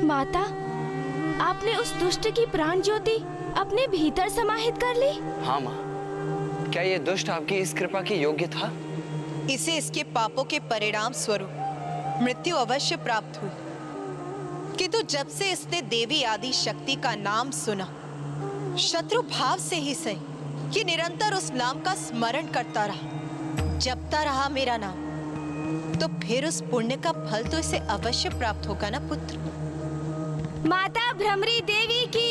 माता, आपने उस दुष्ट की प्राण ज्योति अपने भीतर समाहित कर ली? हाँ माँ, क्या ये दुष्ट आपकी इस कृपा की योग्य था? इसे इसके पापों के परिणाम स्वरूप मृत्यु अवश्य प्राप्त हुई, किंतु जब से इसने देवी आदि शक्ति का नाम सुना, शत्रु भाव से ही सही कि निरंतर उस नाम का स्मरण करता रहा, जपता रहा मेरा नाम, तो फिर उस पुण्य का फल तो इसे अवश्य प्राप्त होगा ना पुत्र। माता भ्रमरी देवी की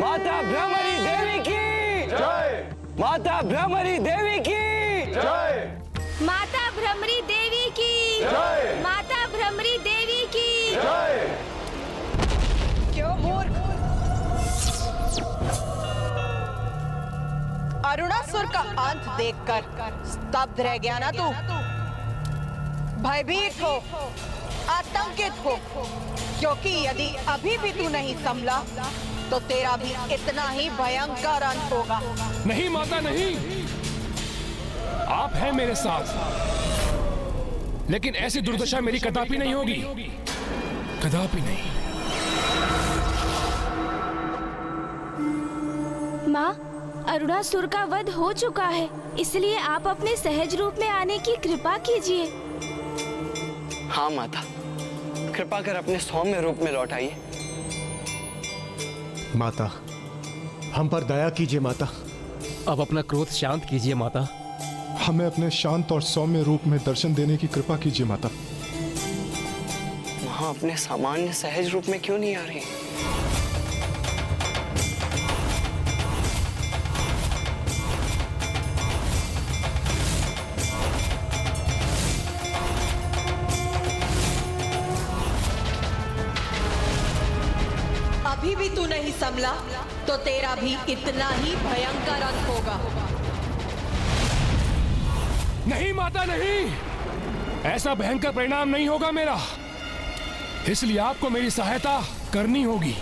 माता भ्रमरी देवी की जय। माता भ्रमरी देवी की जय। माता भ्रमरी देवी की जय। माता भ्रमरी देवी की जय। क्यों मूर्ख, अरुणासुर का अंत देखकर स्तब्ध रह गया ना तू? भयभीत हो, आतंकित हो, क्योंकि यदि अभी भी तू नहीं संभला तो तेरा भी इतना ही भयंकर अंत होगा। नहीं माता नहीं, आप हैं मेरे साथ, लेकिन ऐसी दुर्दशा मेरी कदापि नहीं होगी, कदापि नहीं। माँ, अरुणासुर का वध हो चुका है, इसलिए आप अपने सहज रूप में आने की कृपा कीजिए। हाँ माता, कृपा कर अपने सौम्य रूप में लौट आइए। माता, हम पर दया कीजिए माता। अब अपना क्रोध शांत कीजिए माता। हमें अपने शांत और सौम्य रूप में दर्शन देने की कृपा कीजिए माता। वहाँ अपने सामान्य सहज रूप में क्यों नहीं आ रही? अभी भी तू नहीं संभला तो तेरा भी इतना ही भयंकर अंत होगा। नहीं माता नहीं, ऐसा भयंकर परिणाम नहीं होगा मेरा, इसलिए आपको मेरी सहायता करनी होगी।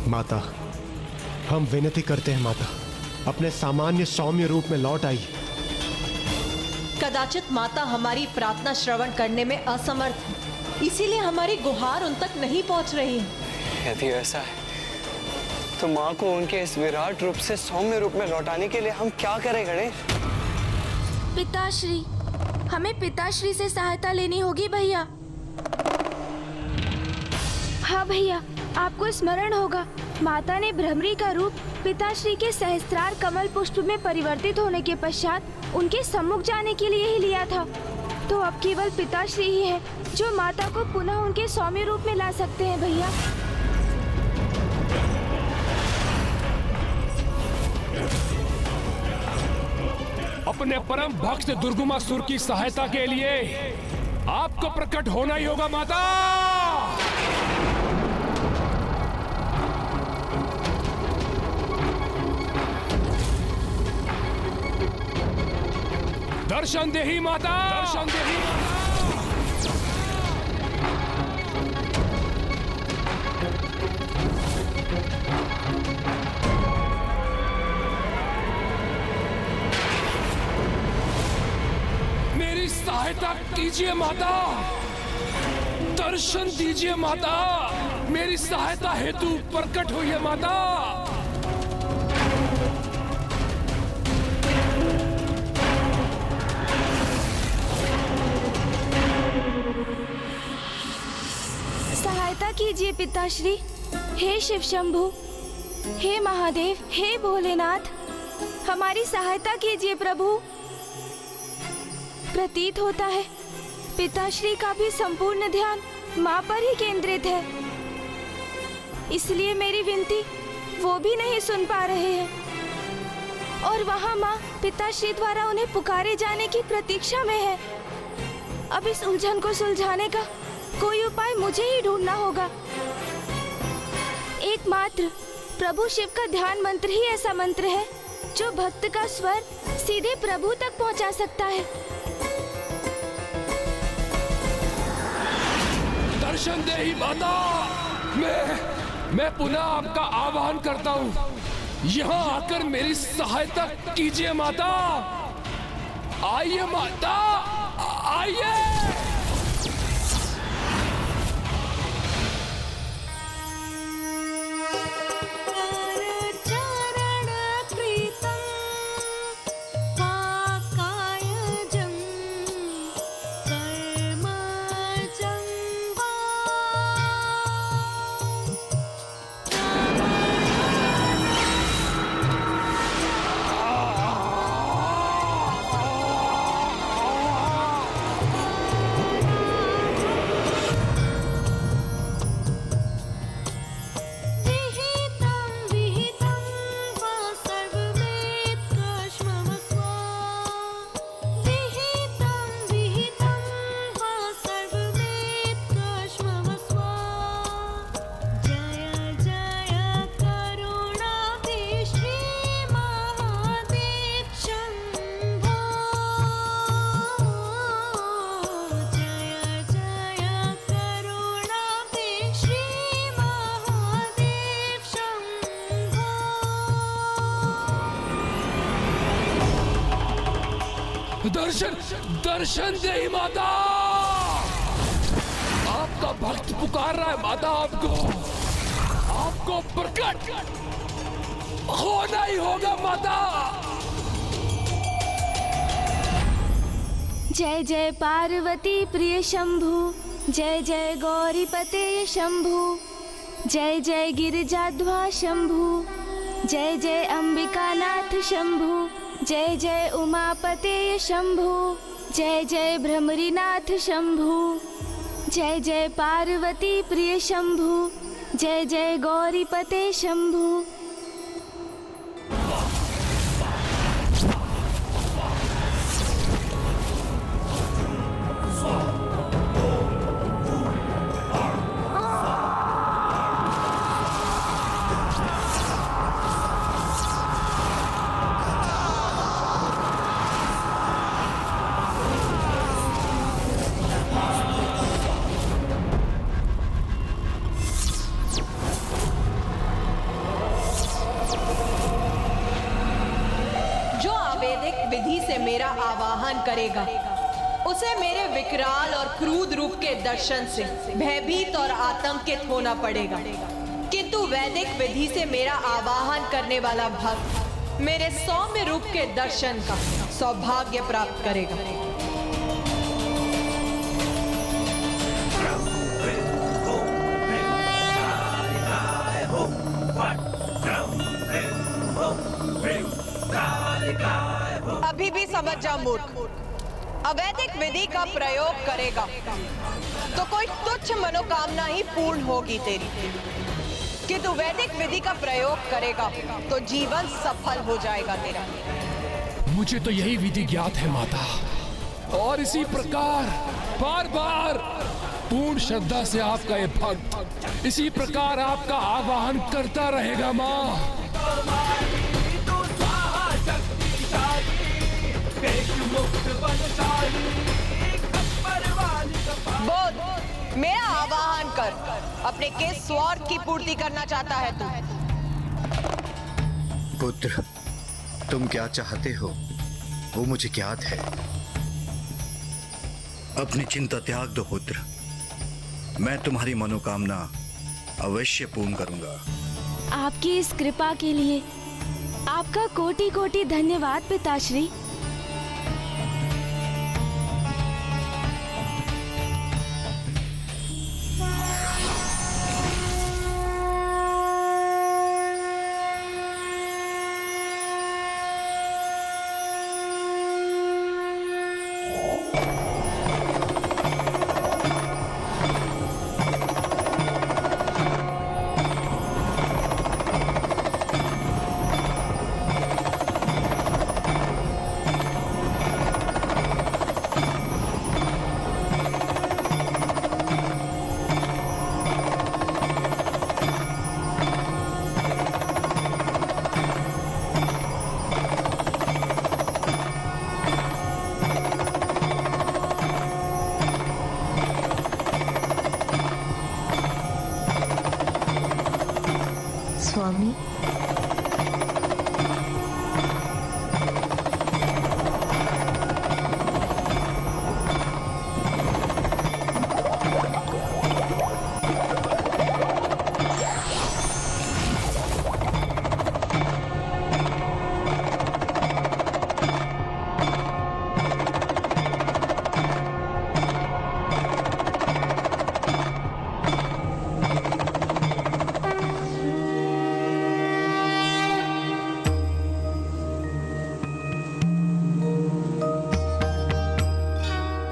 माता, हम विनती करते हैं माता, अपने सामान्य सौम्य रूप में लौट आइए। कदाचित माता हमारी प्रार्थना श्रवण करने में असमर्थ है, इसीलिए हमारी गुहार उन तक नहीं पहुंच रही है। यदि ऐसा है तो माँ को उनके इस विराट रूप से सौम्य रूप में लौटाने के लिए हम क्या करें गणेश? पिताश्री, हमें पिताश्री से सहायता लेनी होगी भैया। हाँ भैया, आपको स्मरण होगा, माता ने भ्रमरी का रूप पिताश्री के सहस्त्रार कमल पुष्प में परिवर्तित होने के पश्चात उनके सम्मुख जाने के लिए ही लिया था। तो अब केवल पिताश्री ही है जो माता को पुनः उनके सौम्य रूप में ला सकते हैं भैया। अपने परम भक्त दुर्गुमासुर की सहायता के लिए आपको प्रकट होना ही होगा माता। दर्शन दे ही माता, दर्शन दे ही माता। मेरी सहायता कीजिए माता, दर्शन दीजिए माता, मेरी सहायता हेतु प्रकट होइए माता। सहायता कीजिए पिताश्री। हे शिव शंभु, हे महादेव, हे भोलेनाथ, हमारी सहायता कीजिए प्रभु। प्रतीत होता है पिताश्री का भी संपूर्ण ध्यान माँ पर ही केंद्रित है, इसलिए मेरी विनती वो भी नहीं सुन पा रहे हैं। और वहाँ माँ पिताश्री द्वारा उन्हें पुकारे जाने की प्रतीक्षा में है। अब इस उलझन को सुलझाने का कोई उपाय मुझे ही ढूंढना होगा। एकमात्र प्रभु शिव का ध्यान मंत्र ही ऐसा मंत्र है जो भक्त का स्वर सीधे प्रभु तक पहुंचा सकता है। दर्शन दे ही माता, मैं पुनः आपका आह्वान करता हूँ, यहाँ आकर मेरी सहायता कीजिए माता। आइए माता, आइए। दर्शन दे माता। आपका भक्त पुकार रहा है माता, आपको प्रकट होना ही होगा माता। जय जय पार्वती प्रिय शंभु, जय जय गौरीपते शंभु, जय जय गिरिजाध्वा शंभु, जय जय अंबिकानाथ शंभु, जय जय उमापते शंभु, जय जय भ्रमरीनाथ शंभु, जय जय पार्वती प्रिय शंभु, जय जय गौरीपते शंभु। विधि से मेरा आवाहन करेगा, उसे मेरे विकराल और क्रूर रूप के दर्शन से भयभीत और आतंकित होना पड़ेगा। किंतु वैदिक विधि से मेरा आवाहन करने वाला भक्त मेरे सौम्य रूप के दर्शन का सौभाग्य प्राप्त करेगा। अभी भी समझ जा मूर्ख, अवैधिक विधि का प्रयोग करेगा तो कोई तुच्छ मनोकामना ही पूर्ण होगी तेरी, किंतु वैदिक विधि का प्रयोग करेगा तो जीवन सफल हो जाएगा तेरा। मुझे तो यही विधि ज्ञात है माता, और इसी प्रकार बार बार पूर्ण श्रद्धा से आपका ये भक्त इसी प्रकार आपका आवाहन करता रहेगा माँ। बोल, मेरा आवाहन कर, अपने किस स्वार्थ की पूर्ति करना चाहता है तू? पुत्र, तुम क्या चाहते हो वो मुझे ज्ञात है। अपनी चिंता त्याग दो पुत्र, मैं तुम्हारी मनोकामना अवश्य पूर्ण करूंगा। आपकी इस कृपा के लिए आपका कोटि कोटि धन्यवाद पिताश्री। स्वामी,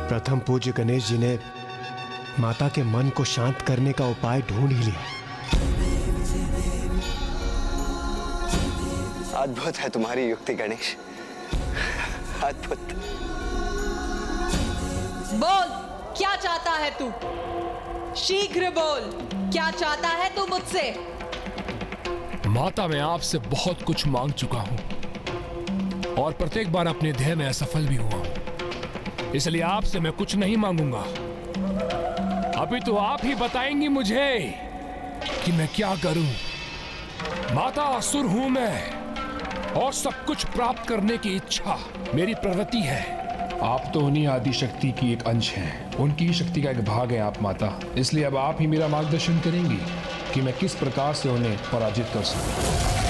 प्रथम पूज्य गणेश जी ने माता के मन को शांत करने का उपाय ढूंढ ही लिया। अद्भुत है तुम्हारी युक्ति गणेश, अद्भुत। बोल, क्या चाहता है तू? शीघ्र बोल, क्या चाहता है तू मुझसे? माता, मैं आपसे बहुत कुछ मांग चुका हूं और प्रत्येक बार अपने ध्येय में असफल भी हुआ हूं, इसलिए आपसे मैं कुछ नहीं मांगूंगा। अभी तो आप ही बताएंगी मुझे कि मैं क्या करूं। माता, असुर हूं मैं और सब कुछ प्राप्त करने की इच्छा मेरी प्रवृत्ति है, आप तो उन्हीं आदि शक्ति की एक अंश हैं, उनकी ही शक्ति का एक भाग है आप माता। इसलिए अब आप ही मेरा मार्गदर्शन करेंगी कि मैं किस प्रकार से उन्हें पराजित कर सकूं।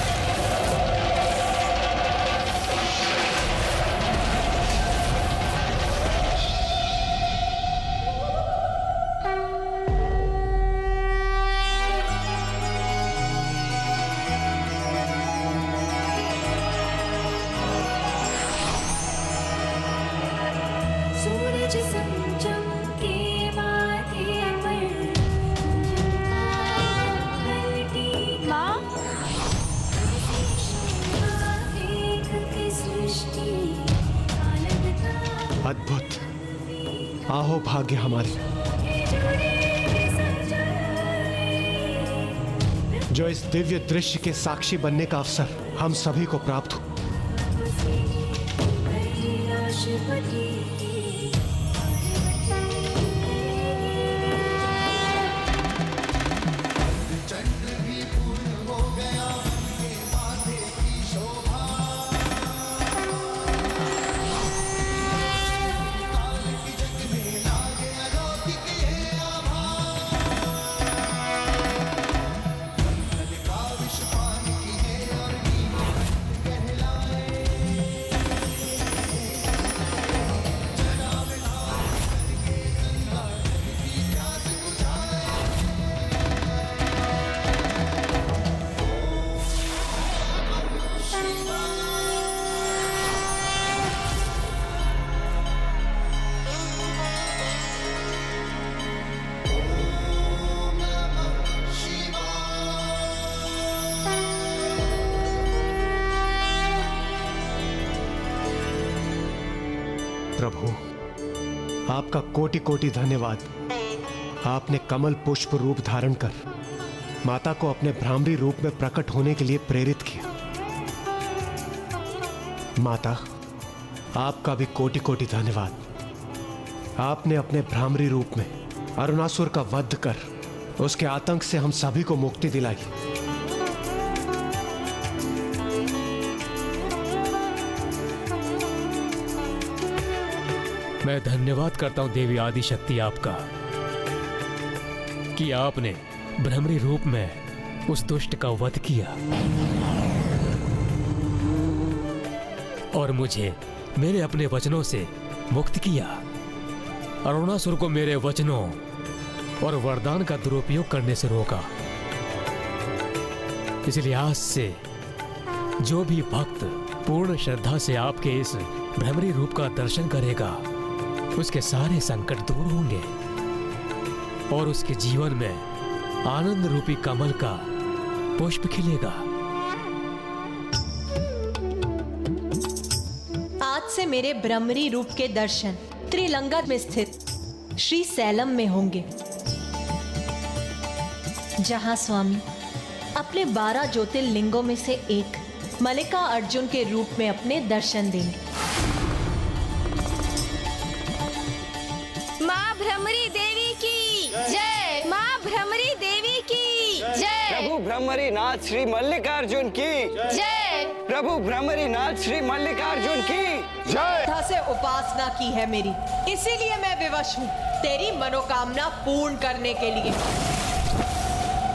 सूरज समचम के माथे पर माँ, देख के सृष्टि आनंद अद्भुत। आहो भाग्य हमारे, जो इस दिव्य दृश्य के साक्षी बनने का अवसर हम सभी को प्राप्त हो। प्रभु, आपका कोटि कोटि धन्यवाद। आपने कमल पुष्प रूप धारण कर माता को अपने भ्रामरी रूप में प्रकट होने के लिए प्रेरित किया। माता, आपका भी कोटि कोटि धन्यवाद। आपने अपने भ्रामरी रूप में अरुणासुर का वध कर उसके आतंक से हम सभी को मुक्ति दिलाई। मैं धन्यवाद करता हूं देवी आदि शक्ति आपका कि आपने भ्रमरी रूप में उस दुष्ट का वध किया और मुझे मेरे अपने वचनों से मुक्त किया। अरुणासुर को मेरे वचनों और वरदान का दुरुपयोग करने से रोका। इसलिए आज से जो भी भक्त पूर्ण श्रद्धा से आपके इस भ्रमरी रूप का दर्शन करेगा उसके सारे संकट दूर होंगे और उसके जीवन में आनंद रूपी कमल का पुष्प खिलेगा। आज से मेरे भ्रमरी रूप के दर्शन त्रिलंगा में स्थित श्री सैलम में होंगे, जहां स्वामी अपने 12 ज्योतिर्लिंगों में से एक मल्लिका अर्जुन के रूप में अपने दर्शन देंगे। माँ भ्रमरी देवी की जय। माँ भ्रमरी देवी की जय। प्रभु भ्रमरी नाथ श्री मल्लिकार्जुन की जय। प्रभु भ्रमरी नाथ श्री मल्लिकार्जुन की जय। श्रद्धा से उपासना की है मेरी, इसीलिए मैं विवश हूँ तेरी मनोकामना पूर्ण करने के लिए,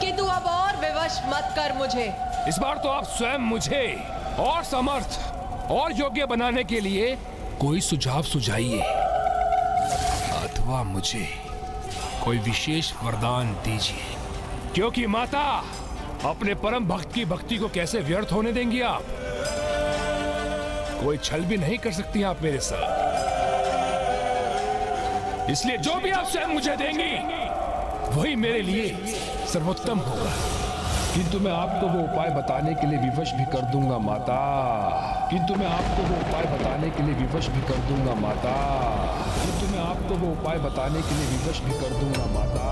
कि तू अब और विवश मत कर मुझे। इस बार तो आप स्वयं मुझे और समर्थ और योग्य बनाने के लिए कोई सुझाव सुझाइए अथवा मुझे कोई विशेष वरदान दीजिए, क्योंकि माता अपने परम भक्त की भक्ति को कैसे व्यर्थ होने देंगी आप? कोई छल भी नहीं कर सकती आप मेरे साथ। इसलिए जो भी आप स्वयं मुझे देंगी वही मेरे लिए सर्वोत्तम होगा। किंतु मैं आपको वो उपाय बताने के लिए विवश भी कर दूंगा माता। किंतु मैं आपको वो उपाय बताने के लिए विवश भी कर दूंगा माता। किंतु मैं आपको वो उपाय बताने के लिए विवश भी कर दूंगा माता।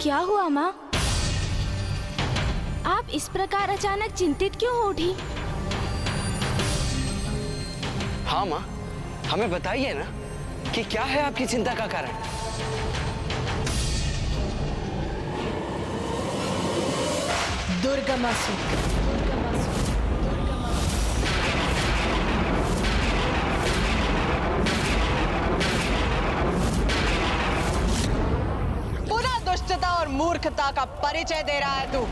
क्या हुआ माँ? आप इस प्रकार अचानक चिंतित क्यों हो उठी? हाँ माँ, हमें बताइए ना कि क्या है आपकी चिंता का कारण? दुर्गमासुर। पुनः दुष्टता और मूर्खता का परिचय दे रहा है तू।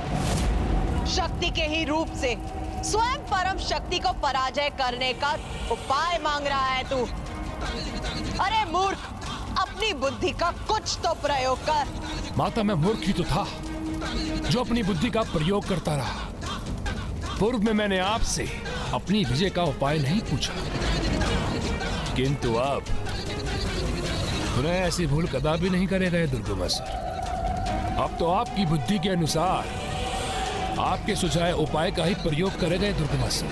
शक्ति के ही रूप से स्वयं परम शक्ति को पराजय करने का उपाय मांग रहा है तू। अरे मूर्ख, अपनी बुद्धि का कुछ तो प्रयोग कर। माता, मैं मूर्ख ही तो था जो अपनी बुद्धि का प्रयोग करता रहा। पूर्व में मैंने आपसे अपनी विजय का उपाय नहीं पूछा, किंतु अब पुनः ऐसी भूल कदापि नहीं करेगा दुर्गमासुर। अब तो आपकी बुद्धि के अनुसार आपके सुझाए उपाय का ही प्रयोग करेगा दुर्गमासुर।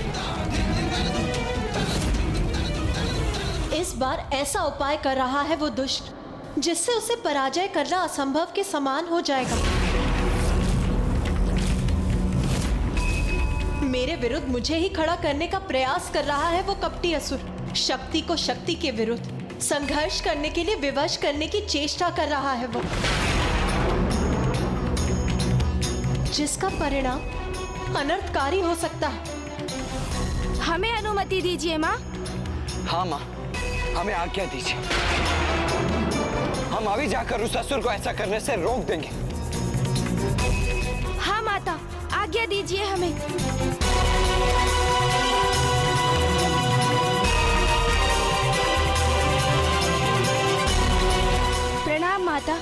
इस बार ऐसा उपाय कर रहा है वो दुष्ट जिससे उसे पराजय करना असंभव के समान हो जाएगा। मेरे विरुद्ध मुझे ही खड़ा करने का प्रयास कर रहा है वो कपटी असुर। शक्ति को शक्ति के विरुद्ध संघर्ष करने के लिए विवश करने की चेष्टा कर रहा है वो, जिसका परिणाम अनर्थकारी हो सकता है। हमें अनुमति दीजिए माँ। हाँ माँ, हमें आज्ञा दीजिए। हम अभी जाकर उस असुर को ऐसा करने से रोक देंगे। हाँ माता, आज्ञा दीजिए हमें। प्रणाम माता।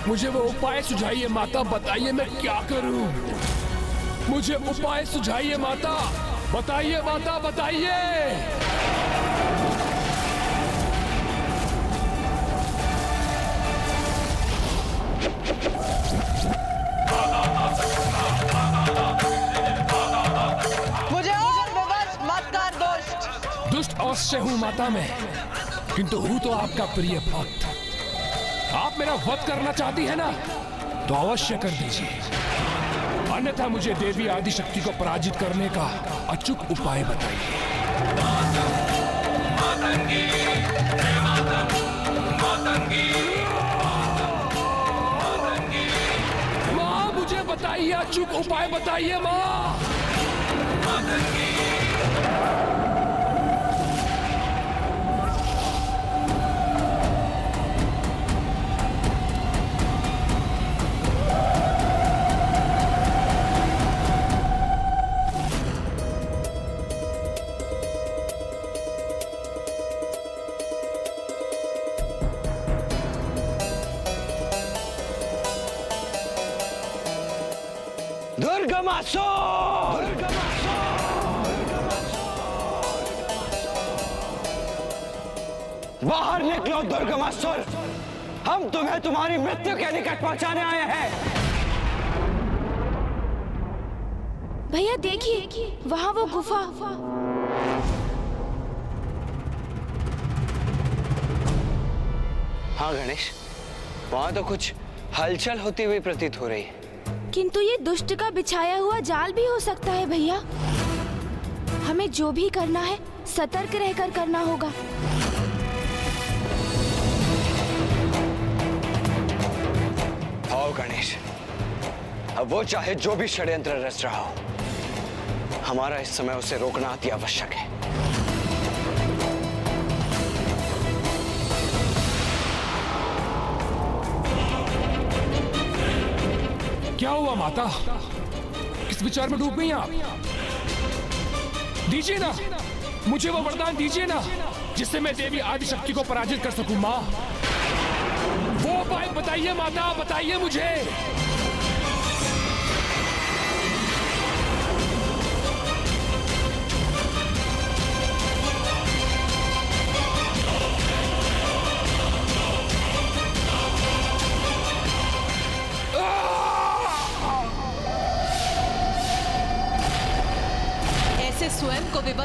मुझे वो उपाय सुझाइए माता, बताइए मैं क्या करूं। मुझे उपाय सुझाइए माता, बताइए माता, बताइए। मुझे और विवश मत कर दुष्ट। दुष्ट अवश्य हूं माता मैं, किंतु हूं तो आपका प्रिय भक्त। आप मेरा वध करना चाहती है ना, तो अवश्य कर दीजिए, अन्यथा मुझे देवी आदिशक्ति को पराजित करने का अचूक उपाय बताइए। माँ, मुझे बताइए, अचूक उपाय बताइए माँ। दुर्गमासुर! बाहर निकलो दुर्गमासुर! हम तुम्हें तुम्हारी मृत्यु के निकट पहुंचाने आए हैं। भैया देखिए, वहाँ वो गुफा। हाँ गणेश, वहाँ तो कुछ हलचल होती हुई प्रतीत हो रही है। किंतु ये दुष्ट का बिछाया हुआ जाल भी हो सकता है भैया। हमें जो भी करना है सतर्क रहकर करना होगा। आओ गणेश, अब वो चाहे जो भी षड्यंत्र रच रहा हो, हमारा इस समय उसे रोकना अति आवश्यक है। क्या हुआ माता, किस विचार में डूब गई आप? दीजिए ना, मुझे वो वरदान दीजिए ना, जिससे मैं देवी आदिशक्ति को पराजित कर सकूं। माँ, वो उपाय बताइए माता, बताइए मुझे।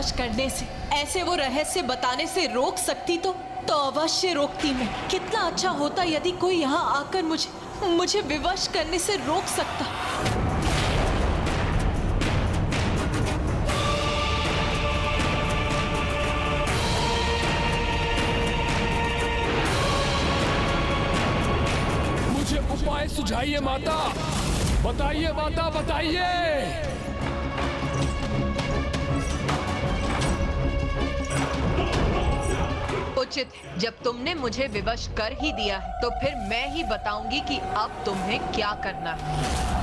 विवश करने से, ऐसे वो रहस्य बताने से रोक सकती तो अवश्य रोकती मैं। कितना अच्छा होता यदि कोई यहाँ आकर मुझे विवश करने से रोक सकता। मुझे उपाय सुझाइए माता, बताइए माता, बताइए। उचित है, जब तुमने मुझे विवश कर ही दिया है तो फिर मैं ही बताऊंगी कि अब तुम्हें क्या करना है।